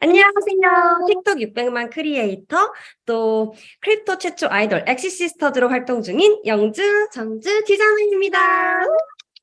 안녕하세요. 틱톡 600만 크리에이터, 또 크립토 최초 아이돌 엑시시스터즈로 활동 중인 영주, 정주 디자이너입니다.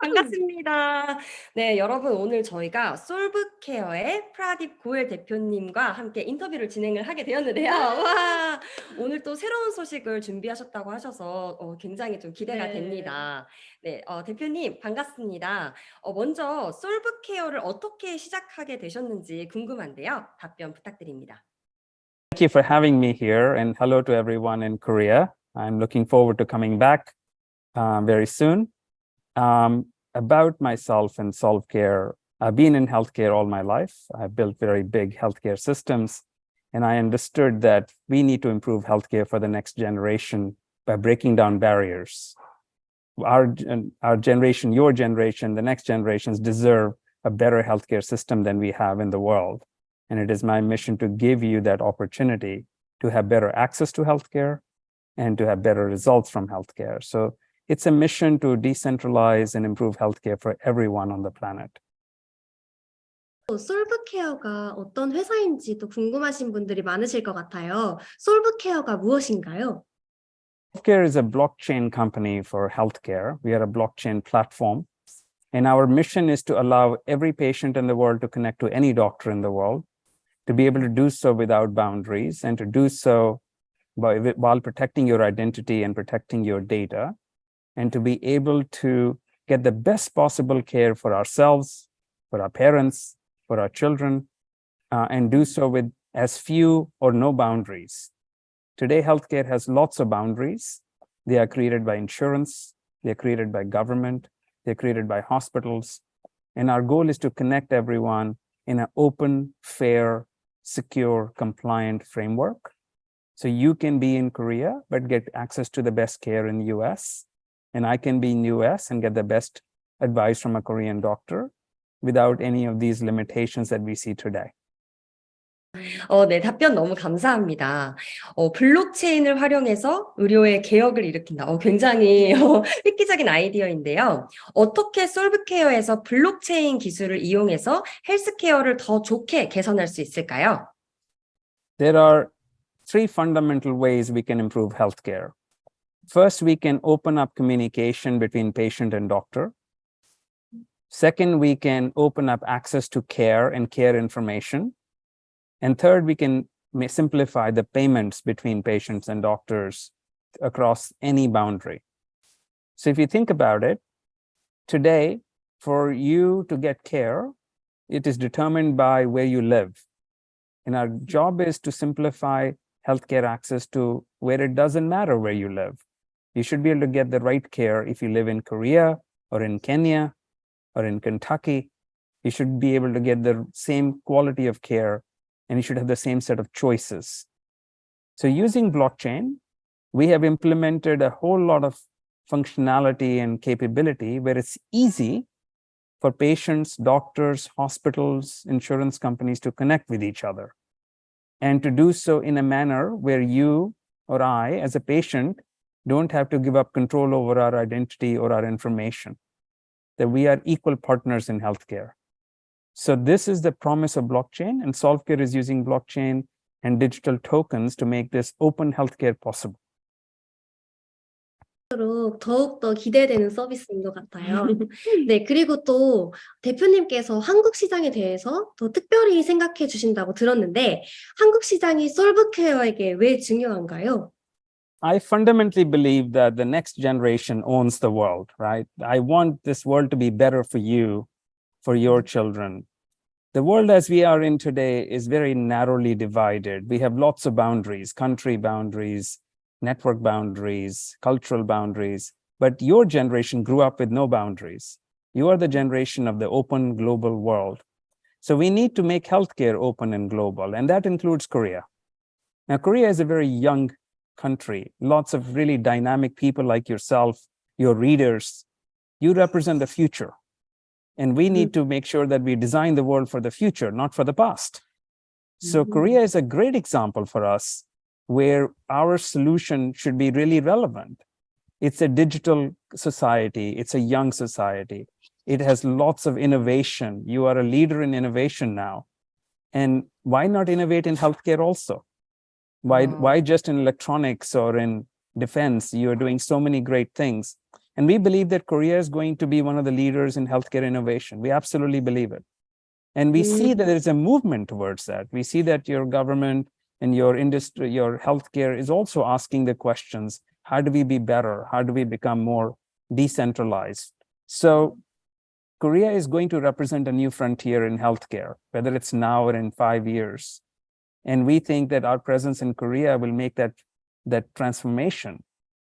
반갑습니다. 네, 여러분 오늘 저희가 솔브케어의 프라딥 고엘 대표님과 함께 인터뷰를 진행을 하게 되었는데요. 와, 오늘 또 새로운 소식을 준비하셨다고 하셔서 굉장히 좀 기대가 네. 됩니다. 네, 대표님 반갑습니다. 먼저 솔브케어를 어떻게 시작하게 되셨는지 궁금한데요. 답변 부탁드립니다. Thank you for having me here, and hello to everyone in Korea. I'm looking forward to coming back very soon. About myself and Solve.Care, I've been in healthcare all my life. I've built very big healthcare systems, and I understood that we need to improve healthcare for the next generation by breaking down barriers. Our generation, your generation, the next generations deserve a better healthcare system than we have in the world. And it is my mission to give you that opportunity to have better access to healthcare and to have better results from healthcare. So it's a mission to decentralize and improve healthcare for everyone on the planet. 솔브케어가 어떤 회사인지도 궁금하신 분들이 많으실 것 같아요. 솔브케어가 무엇인가요? Solve.Care is a blockchain company for healthcare. We are a blockchain platform. And our mission is to allow every patient in the world to connect to any doctor in the world, to be able to do so without boundaries, and to do so while protecting your identity and protecting your data, and to be able to get the best possible care for ourselves, for our parents, for our children, and do so with as few or no boundaries. Today, healthcare has lots of boundaries. They are created by insurance, they're created by government, they're created by hospitals. And our goal is to connect everyone in an open, fair, secure, compliant framework. So you can be in Korea, but get access to the best care in the US. And I can be in the US and get the best advice from a Korean doctor without any of these limitations that we see today. 네, 답변 너무 감사합니다. 블록체인을 활용해서 의료의 개혁을 일으킨다. 굉장히 획기적인 아이디어인데요. 어떻게 솔브케어에서 블록체인 기술을 이용해서 헬스케어를 더 좋게 개선할 수 있을까요? There are three fundamental ways we can improve healthcare. First, we can open up communication between patient and doctor. Second, we can open up access to care and care information. And third, we can simplify the payments between patients and doctors across any boundary. So if you think about it, today, for you to get care, it is determined by where you live. And our job is to simplify healthcare access to where it doesn't matter where you live. You should be able to get the right care if you live in Korea or in Kenya or in Kentucky. You should be able to get the same quality of care, and you should have the same set of choices. So using blockchain, we have implemented a whole lot of functionality and capability where it's easy for patients, doctors, hospitals, insurance companies to connect with each other, and to do so in a manner where you or I, as a patient, don't have to give up control over our identity or our information, that we are equal partners in healthcare. So this is the promise of blockchain, and Solve.Care is using blockchain and digital tokens to make this open healthcare possible. 더욱더 기대되는 서비스인 것 같아요. 네, 그리고 또 대표님께서 한국 시장에 대해서 더 특별히 생각해 주신다고 들었는데 한국 시장이 솔브케어에게 왜 중요한가요? I fundamentally believe that the next generation owns the world, right? I want this world to be better for you, for your children. The world as we are in today is very narrowly divided. We have lots of boundaries, country boundaries, network boundaries, cultural boundaries, but your generation grew up with no boundaries. You are the generation of the open global world. So we need to make healthcare open and global, and that includes Korea. Now, Korea is a very young country, lots of really dynamic people like yourself, your readers. You represent the future. And we need to make sure that we design the world for the future, not for the past. So Korea is a great example for us where our solution should be really relevant. It's a digital society. It's a young society. It has lots of innovation. You are a leader in innovation now. And why not innovate in healthcare also? Why just in electronics or in defense? You are doing so many great things. And we believe that Korea is going to be one of the leaders in healthcare innovation. We absolutely believe it. And we see that there is a movement towards that. We see that your government and your industry, your healthcare is also asking the questions, how do we be better? How do we become more decentralized? So Korea is going to represent a new frontier in healthcare, whether it's now or in 5 years. And we think that our presence in Korea will make that transformation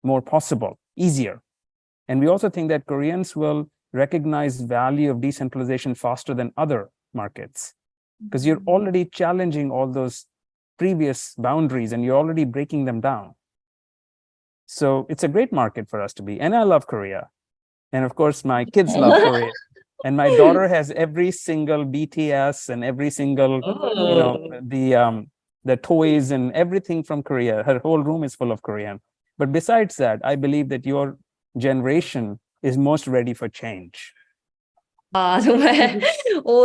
more possible, easier. And we also think that Koreans will recognize value of decentralization faster than other markets, because you're already challenging all those previous boundaries and you're already breaking them down. So it's a great market for us to be. And I love Korea. And of course, my kids love Korea. And my daughter has every single BTS and every single, the toys and everything from Korea. Her whole room is full of Korean. But besides that, I believe that your generation is most ready for change. 아, 정말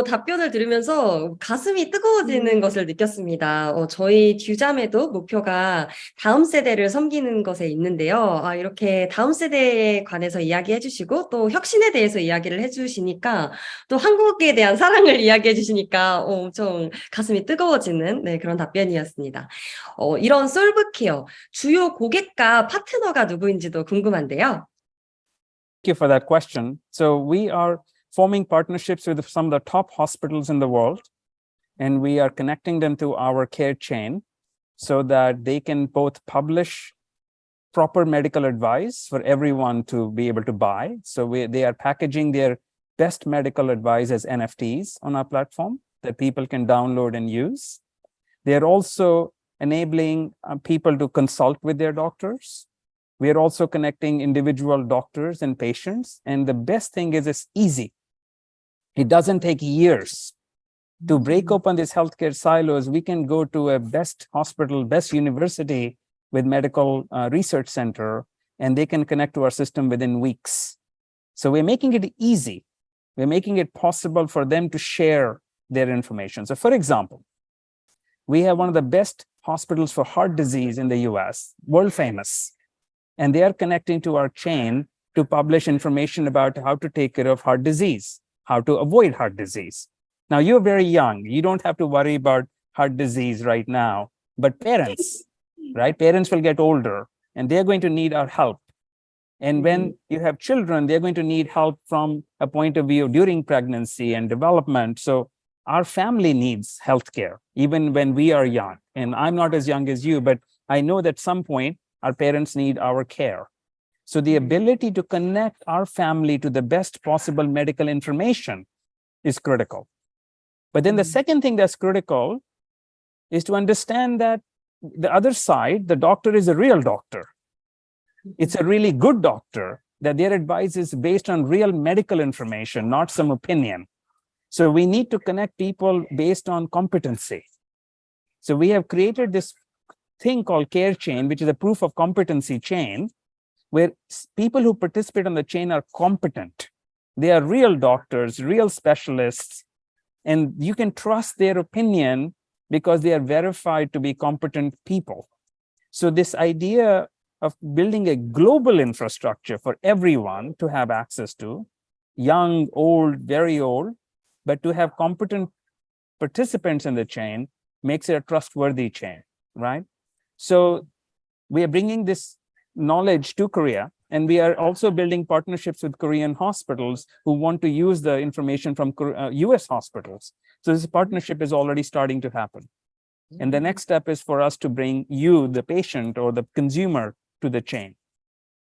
답변을 들으면서 가슴이 뜨거워지는 것을 느꼈습니다. 저희 듀자매도 목표가 다음 세대를 섬기는 것에 있는데요. 이렇게 다음 세대에 관해서 이야기해 주시고 또 혁신에 대해서 이야기를 해 주시니까 또 한국에 대한 사랑을 이야기해 주시니까 엄청 가슴이 뜨거워지는 그런 답변이었습니다. 이런 솔브케어, 주요 고객과 파트너가 누구인지도 궁금한데요. Thank you for that question. So we are forming partnerships with some of the top hospitals in the world, and we are connecting them to our Care.Chain so that they can both publish proper medical advice for everyone to be able to buy. So they are packaging their best medical advice as NFTs on our platform that people can download and use. They are also enabling people to consult with their doctors. We are also connecting individual doctors and patients. And the best thing is it's easy. It doesn't take years to break open these healthcare silos. We can go to a best hospital, best university with medical research center, and they can connect to our system within weeks. So we're making it easy. We're making it possible for them to share their information. So for example, we have one of the best hospitals for heart disease in the US, world famous. And they are connecting to our chain to publish information about how to take care of heart disease, how to avoid heart disease. Now, you're very young. You don't have to worry about heart disease right now. But parents, right? Parents will get older and they're going to need our help. And when you have children, they're going to need help from a point of view during pregnancy and development. So our family needs healthcare, even when we are young. And I'm not as young as you, but I know that at some point, our parents need our care. So the ability to connect our family to the best possible medical information is critical. But then the second thing that's critical is to understand that the other side, the doctor is a real doctor. It's a really good doctor, that their advice is based on real medical information, not some opinion. So we need to connect people based on competency. So we have created this thing called Care.Chain, which is a proof of competency chain, where people who participate on the chain are competent. They are real doctors, real specialists, and you can trust their opinion because they are verified to be competent people. So this idea of building a global infrastructure for everyone to have access to, young, old, very old, but to have competent participants in the chain makes it a trustworthy chain, right? So we are bringing this knowledge to Korea, and we are also building partnerships with Korean hospitals who want to use the information from US hospitals. So this partnership is already starting to happen. And the next step is for us to bring you, the patient or the consumer, to the chain.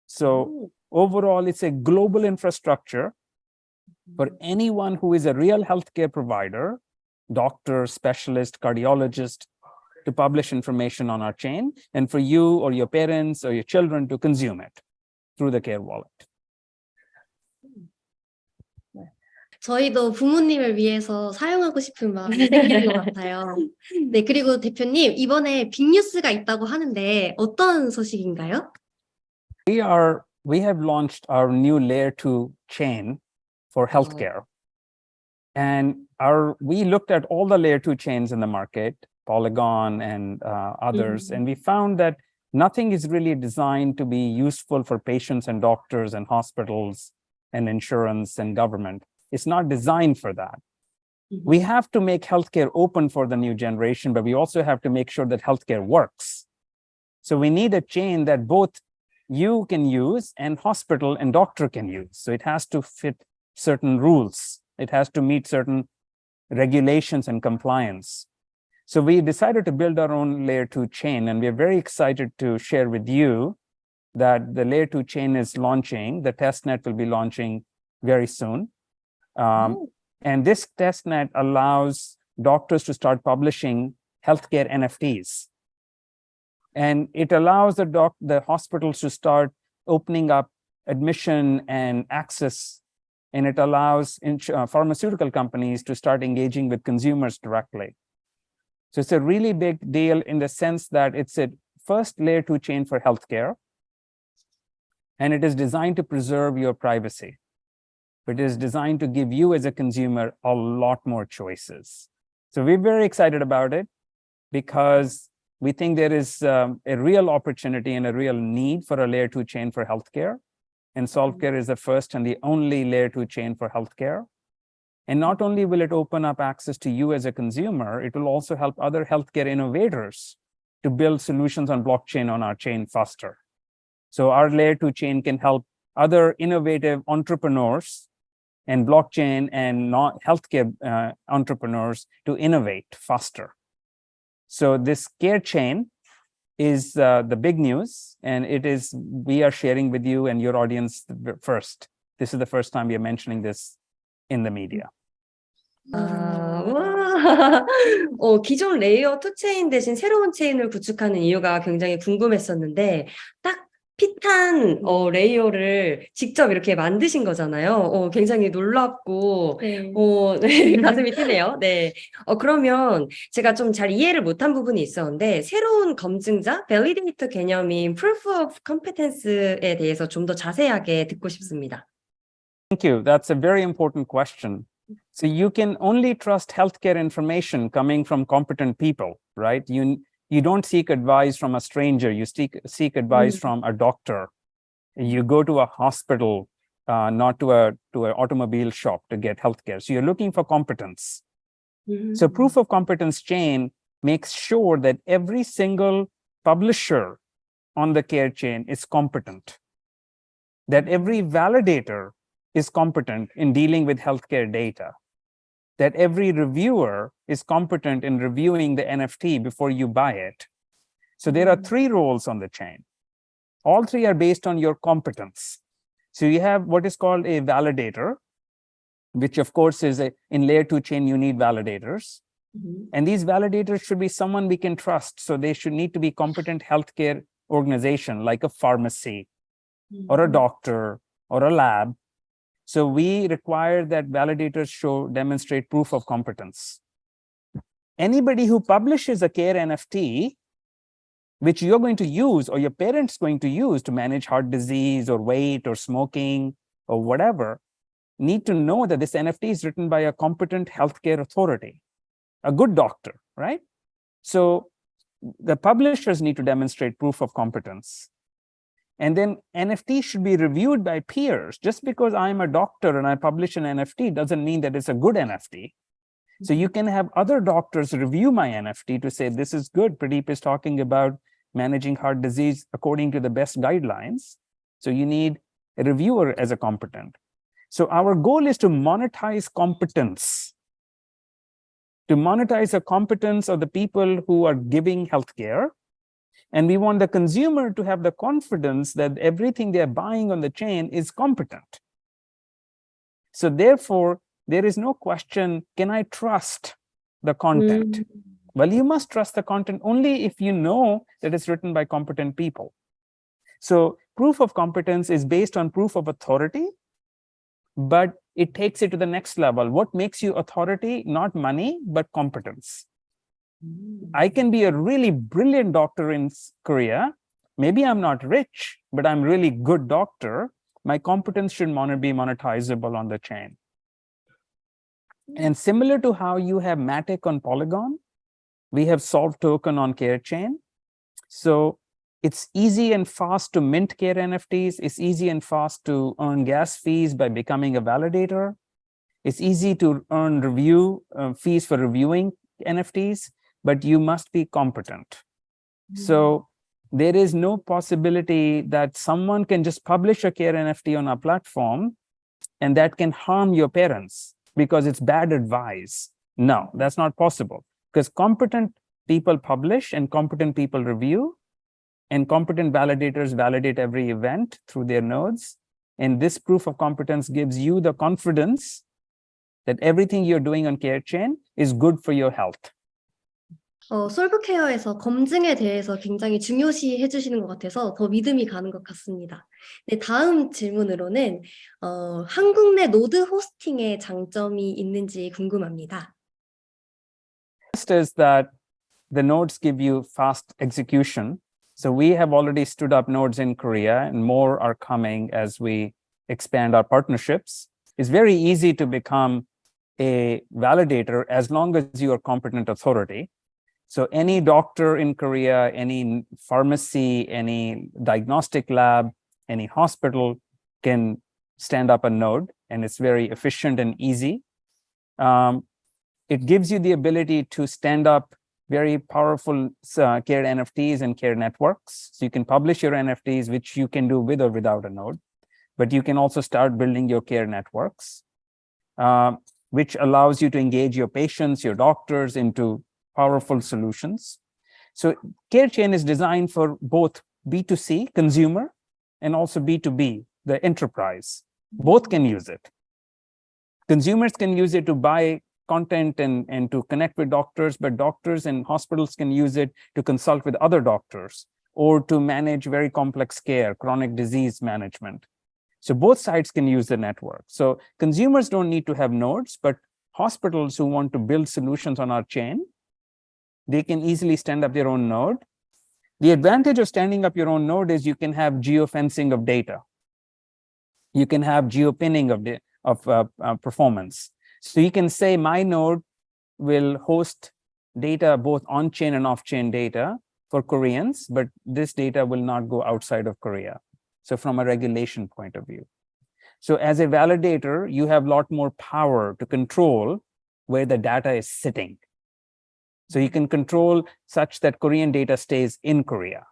So overall, it's a global infrastructure for anyone who is a real healthcare provider, doctor, specialist, cardiologist, to publish information on our chain, and for you or your parents or your children to consume it through the Care Wallet. 저희도 부모님을 위해서 사용하고 싶은 마음이 생기는 것 같아요. 네, 그리고 대표님, 이번에 빅뉴스가 있다고 하는데 어떤 소식인가요? We have launched our new layer 2 chain for healthcare. And we looked at all the layer 2 chains in the market, Polygon and others, and we found that nothing is really designed to be useful for patients and doctors and hospitals and insurance and government. It's not designed for that. We have to make healthcare open for the new generation, but we also have to make sure that healthcare works. So we need a chain that both you can use and hospital and doctor can use. So it has to fit certain rules. It has to meet certain regulations and compliance. So we decided to build our own layer 2 chain, and we're very excited to share with you that the layer 2 chain is launching. The testnet will be launching very soon. And this testnet allows doctors to start publishing healthcare NFTs. And it allows the hospitals to start opening up admission and access. And it allows pharmaceutical companies to start engaging with consumers directly. So it's a really big deal in the sense that it's a first layer 2 chain for healthcare. And it is designed to preserve your privacy. It is designed to give you as a consumer a lot more choices. So we're very excited about it because we think there is a real opportunity and a real need for a layer 2 chain for healthcare. And Solve.Care is the first and the only layer 2 chain for healthcare. And not only will it open up access to you as a consumer, it will also help other healthcare innovators to build solutions on blockchain on our chain faster. So our layer 2 chain can help other innovative entrepreneurs and blockchain and healthcare entrepreneurs to innovate faster. So this Care.Chain is the big news, and we are sharing with you and your audience first. This is the first time we are mentioning this in the media. 와. 기존 레이어 2 체인 대신 새로운 체인을 구축하는 이유가 굉장히 궁금했었는데 딱 핏한 레이어를 직접 이렇게 만드신 거잖아요. 굉장히 놀랍고 네. 네, 가슴이 뛰네요. 네. 그러면 제가 좀 잘 이해를 못한 부분이 있었는데 새로운 검증자, 밸리데이터 개념인 Proof of Competence에 대해서 좀 더 자세하게 듣고 싶습니다. Thank you. That's a very important question. So you can only trust healthcare information coming from competent people, right? You don't seek advice from a stranger. You seek advice from a doctor. You go to a hospital, not to an automobile shop to get healthcare. So you're looking for competence. So proof of competence chain makes sure that every single publisher on the Care.Chain is competent, that every validator is competent in dealing with healthcare data, that every reviewer is competent in reviewing the NFT before you buy it. So there are 3 roles on the chain. All 3 are based on your competence. So you have what is called a validator, which of course is in layer 2 chain, you need validators. And these validators should be someone we can trust. So they should need to be competent healthcare organization like a pharmacy or a doctor or a lab. So we require that validators demonstrate proof of competence. Anybody who publishes a Care NFT, which you're going to use or your parents going to use to manage heart disease or weight or smoking or whatever, need to know that this NFT is written by a competent healthcare authority, a good doctor, right? So the publishers need to demonstrate proof of competence. And then NFT should be reviewed by peers. Just because I'm a doctor and I publish an NFT doesn't mean that it's a good NFT. So you can have other doctors review my NFT to say, this is good. Pradeep is talking about managing heart disease according to the best guidelines. So you need a reviewer as a competent. So our goal is to monetize competence, to monetize the competence of the people who are giving healthcare. And we want the consumer to have the confidence that everything they're buying on the chain is competent. So therefore, there is no question, can I trust the content? Well, you must trust the content only if you know that it's written by competent people. So proof of competence is based on proof of authority, but it takes it to the next level. What makes you authority? Not money, but competence. I can be a really brilliant doctor in Korea. Maybe I'm not rich, but I'm really good doctor. My competence should be monetizable on the chain. And similar to how you have Matic on Polygon, we have Solve token on Care.Chain. So it's easy and fast to mint Care NFTs. It's easy and fast to earn gas fees by becoming a validator. It's easy to earn fees for reviewing NFTs, but you must be competent. So there is no possibility that someone can just publish a Care NFT on our platform and that can harm your parents because it's bad advice. No, that's not possible, because competent people publish and competent people review, and competent validators validate every event through their nodes. And this proof of competence gives you the confidence that everything you're doing on Care.Chain is good for your health. 솔브케어에서 검증에 대해서 굉장히 중요시 해주시는 것 같아서 더 믿음이 가는 것 같습니다. 네, 다음 질문으로는 한국 내 노드 호스팅의 장점이 있는지 궁금합니다. First is that the nodes give you fast execution. So we have already stood up nodes in Korea, and more are coming as we expand our partnerships. It's very easy to become a validator as long as you are competent authority. So any doctor in Korea, any pharmacy, any diagnostic lab, any hospital can stand up a node, and it's very efficient and easy. It gives you the ability to stand up very powerful Care NFTs and Care networks. So you can publish your NFTs, which you can do with or without a node, but you can also start building your Care networks, which allows you to engage your patients, your doctors into powerful solutions. So Care.Chain is designed for both B2C, consumer, and also B2B, the enterprise. Both can use it. Consumers can use it to buy content and to connect with doctors, but doctors and hospitals can use it to consult with other doctors or to manage very complex care, chronic disease management. So both sides can use the network. So consumers don't need to have nodes, but hospitals who want to build solutions on our chain, they can easily stand up their own node. The advantage of standing up your own node is you can have geofencing of data. You can have geopinning of performance. So you can say my node will host data, both on-chain and off-chain data for Koreans, but this data will not go outside of Korea. So from a regulation point of view. So as a validator, you have a lot more power to control where the data is sitting. So you can control such that Korean data stays in Korea.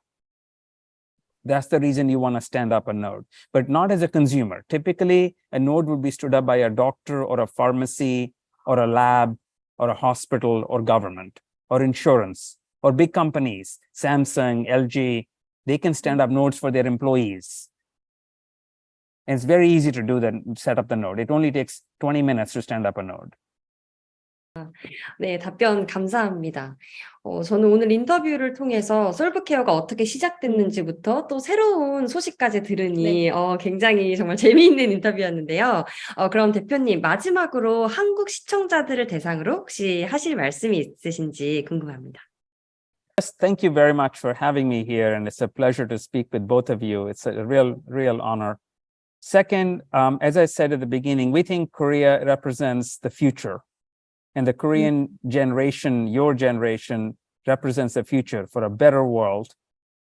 That's the reason you want to stand up a node, but not as a consumer. Typically, a node would be stood up by a doctor or a pharmacy or a lab or a hospital or government or insurance or big companies, Samsung, LG. They can stand up nodes for their employees. And it's very easy to do that, set up the node. It only takes 20 minutes to stand up a node. 네, 답변 감사합니다. 저는 오늘 인터뷰를 통해서 솔브케어가 어떻게 시작됐는지부터 또 새로운 소식까지 들으니 굉장히 정말 재미있는 인터뷰였는데요. 그럼 대표님, 마지막으로 한국 시청자들을 대상으로 혹시 하실 말씀이 있으신지 궁금합니다. Yes, thank you very much for having me here, and it's a pleasure to speak with both of you. It's a real honor. Second, as I said at the beginning, we think Korea represents the future. And the Korean generation, your generation, represents the future for a better world.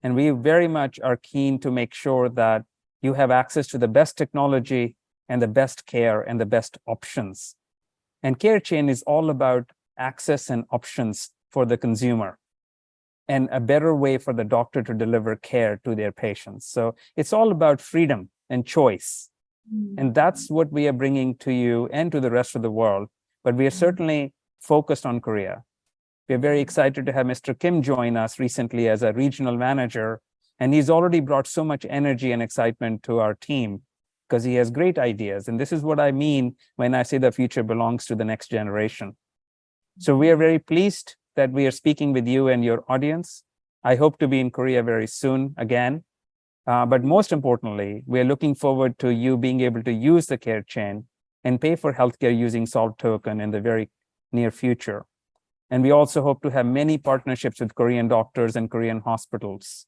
And we very much are keen to make sure that you have access to the best technology and the best care and the best options. And Care.Chain is all about access and options for the consumer and a better way for the doctor to deliver care to their patients. So it's all about freedom and choice. And that's what we are bringing to you and to the rest of the world. But we are certainly focused on Korea. We're very excited to have Mr. Kim join us recently as a regional manager, and he's already brought so much energy and excitement to our team because he has great ideas. And this is what I mean when I say the future belongs to the next generation. So we are very pleased that we are speaking with you and your audience. I hope to be in Korea very soon again. But most importantly, we are looking forward to you being able to use the Care.Chain and pay for healthcare using Solve token in the very near future. And we also hope to have many partnerships with Korean doctors and Korean hospitals.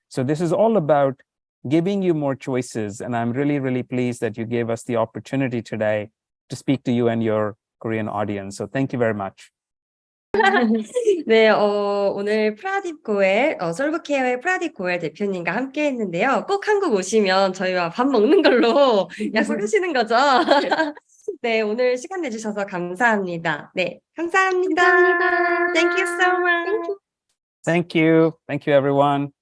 So this is all about giving you more choices. And I'm really, really pleased that you gave us the opportunity today to speak to you and your Korean audience. So thank you very much. 네, 오늘 프라딥 고엘, 솔브케어의 프라딥 고엘 대표님과 함께 했는데요. 꼭 한국 오시면 저희와 밥 먹는 걸로 약속하시는 거죠? 네, 오늘 시간 내주셔서 감사합니다. 네, 감사합니다. 감사합니다. Thank you so much. Thank you. Thank you. Thank you, everyone.